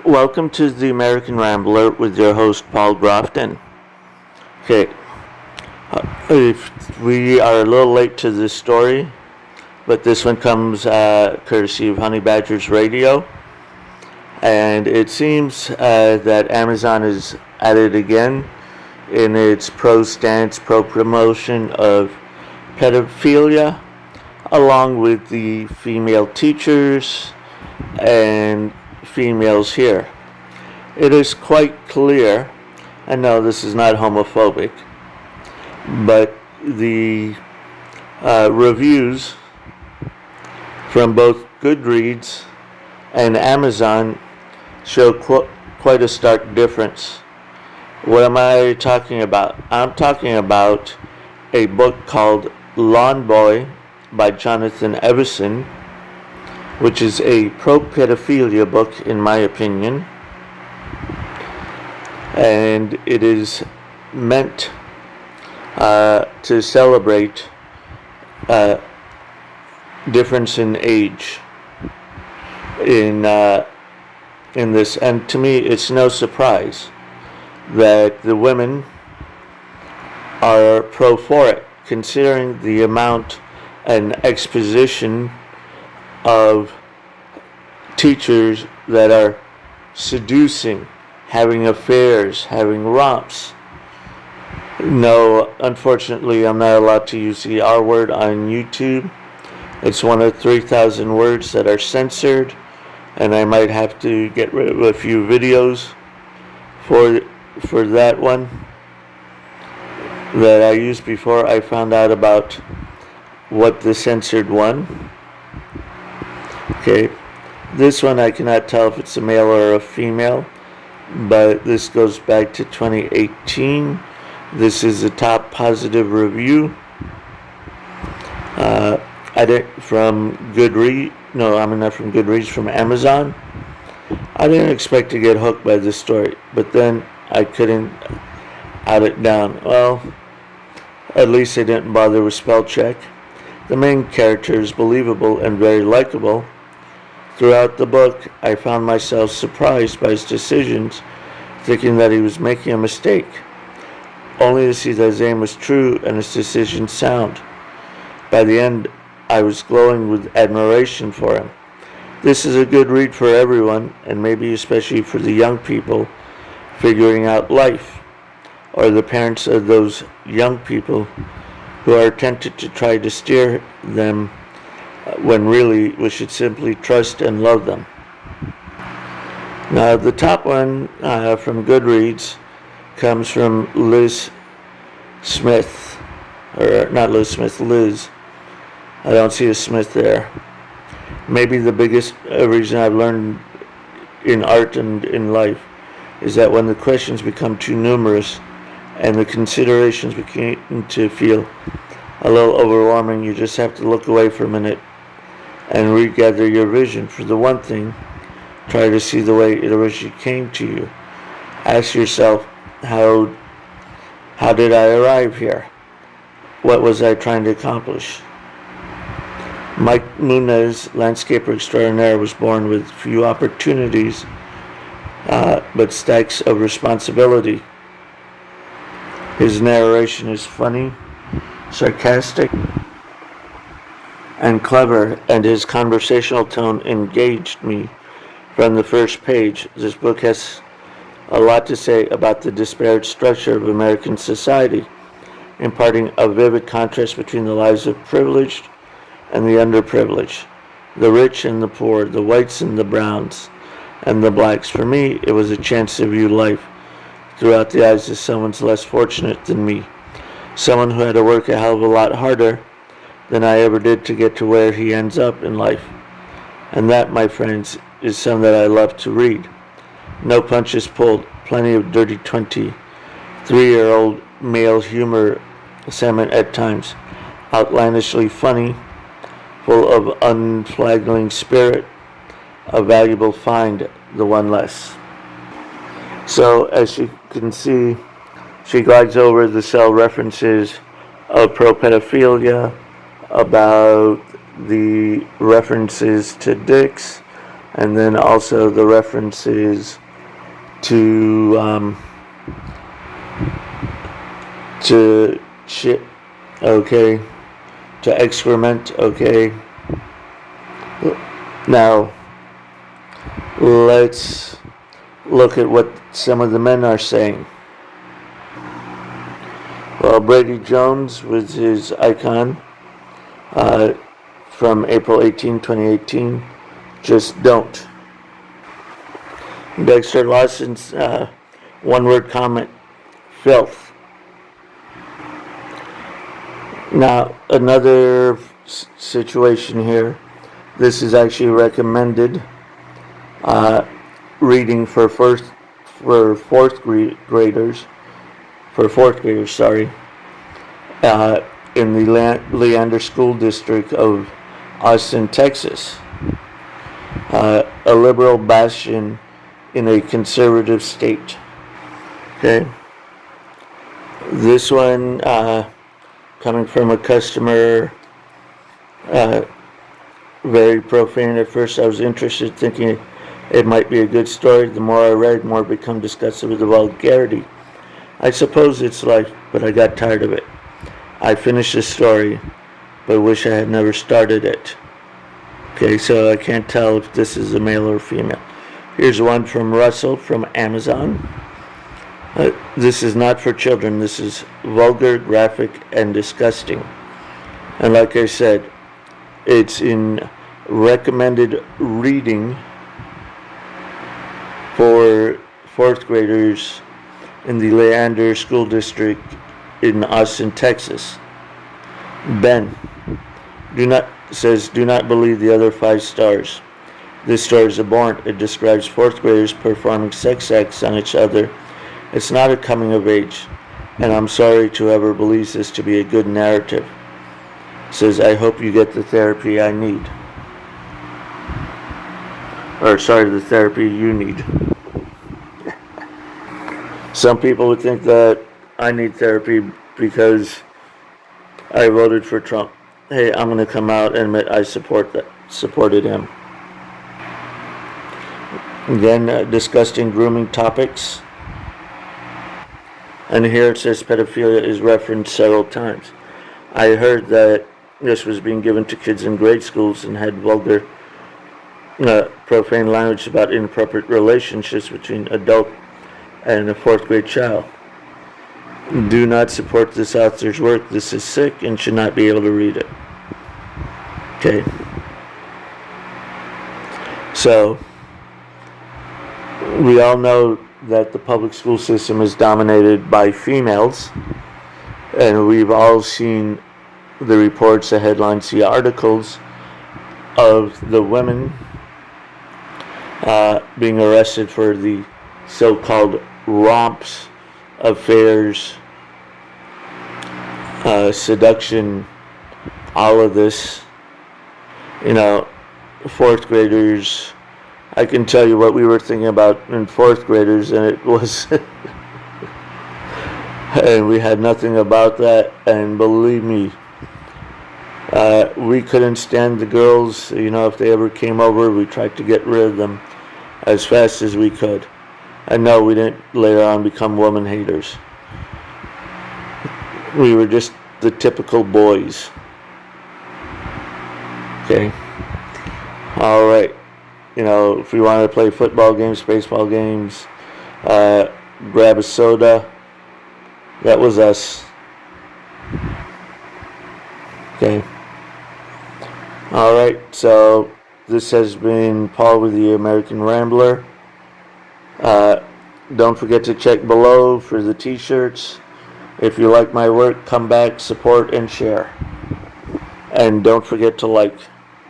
Welcome to the American Rambler with your host, Paul Grofton. Okay, if we are a little late to this story, but this one comes courtesy of Honey Badgers Radio. And it seems that Amazon is at it again in its pro-stance, pro-promotion of pedophilia, along with the female teachers and females here. It is quite clear, I know this is not homophobic, but the reviews from both Goodreads and Amazon show quite a stark difference. What am I talking about? I'm talking about a book called Lawn Boy by Jonathan Everson, which is a pro-pedophilia book, in my opinion. And it is meant to celebrate difference in age in this. And to me, it's no surprise that the women are pro for it, considering the amount and exposition of teachers that are seducing, having affairs, having romps. No, unfortunately, I'm not allowed to use the R word on YouTube. It's one of 3,000 words that are censored, and I might have to get rid of a few videos for that one that I used before I found out about what the censored one. Okay, this one I cannot tell if it's a male or a female, but this goes back to 2018. This is the top positive review. From Goodreads. No, I'm not from Goodreads, from Amazon. I didn't expect to get hooked by this story, but then I couldn't out it down. Well, at least they didn't bother with spell check. The main character is believable and very likable. Throughout the book, I found myself surprised by his decisions, thinking that he was making a mistake, only to see that his aim was true and his decision sound. By the end, I was glowing with admiration for him. This is a good read for everyone, and maybe especially for the young people figuring out life, or the parents of those young people who are tempted to try to steer them when really we should simply trust and love them. Now, the top one from Goodreads comes from Liz Smith, or not Liz Smith, Liz. I don't see a Smith there. Maybe the biggest reason I've learned in art and in life is that when the questions become too numerous and the considerations begin to feel a little overwhelming, you just have to look away for a minute and regather your vision. For the one thing, try to see the way it originally came to you. Ask yourself, how did I arrive here? What was I trying to accomplish? Mike Munez, landscaper extraordinaire, was born with few opportunities, but stacks of responsibility. His narration is funny, sarcastic, and clever, and his conversational tone engaged me from the first page. This book has a lot to say about the disparate structure of American society, imparting a vivid contrast between the lives of privileged and the underprivileged, the rich and the poor, the whites and the browns, and the blacks. For me, it was a chance to view life throughout the eyes of someone less fortunate than me, someone who had to work a hell of a lot harder than I ever did to get to where he ends up in life. And that, my friends, is something that I love to read. No punches pulled, plenty of dirty 23-year-old male humor, salmon at times, outlandishly funny, full of unflagging spirit, a valuable find, the one less. So, as you can see, she glides over the cell references of pro-pedophilia, about the references to dicks, And then also the references to shit, okay, to excrement, okay. Now, let's look at what some of the men are saying. Well, Brady Jones was his icon from April 18, 2018. Just don't. Dexter Lawson's one-word comment, filth. Now, another situation here. This is actually recommended reading for fourth graders, in the Leander School District of Austin, Texas. A liberal bastion in a conservative state. Okay. This one coming from a customer, very profane. At first I was interested, thinking it might be a good story. The more I read, the more I become disgusted with the vulgarity. I suppose it's life, but I got tired of it. I finished the story, but wish I had never started it. Okay, so I can't tell if this is a male or female. Here's one from Russell from Amazon. This is not for children. This is vulgar, graphic, and disgusting. And like I said, it's in recommended reading for fourth graders in the Leander School District in Austin, Texas. Ben do not believe the other 5 stars. This story is abhorrent. It describes fourth graders performing sex acts on each other. It's not a coming of age, and I'm sorry to whoever believes this to be a good narrative. It says, I hope you get the therapy I need. The therapy you need. Some people would think that I need therapy because I voted for Trump. Hey, I'm going to come out and admit I supported him. Again, disgusting grooming topics. And here it says pedophilia is referenced several times. I heard that this was being given to kids in grade schools and had vulgar, profane language about inappropriate relationships between adult and a fourth grade child. Do not support this author's work. This is sick and should not be able to read it. Okay. So, we all know that the public school system is dominated by females, and we've all seen the reports, the headlines, the articles of the women being arrested for the so-called romps, affairs, seduction, all of this. Fourth graders, I can tell you what we were thinking about in fourth graders, and it was and we had nothing about that, and believe me, we couldn't stand the girls. If they ever came over, we tried to get rid of them as fast as we could. And no, we didn't later on become woman haters. We were just the typical boys. Okay. All right. If we wanted to play football games, baseball games, grab a soda, that was us. Okay. All right. So this has been Paul with the American Rambler. Don't forget to check below for the t-shirts. If you like my work, come back, support, and share. And don't forget to like.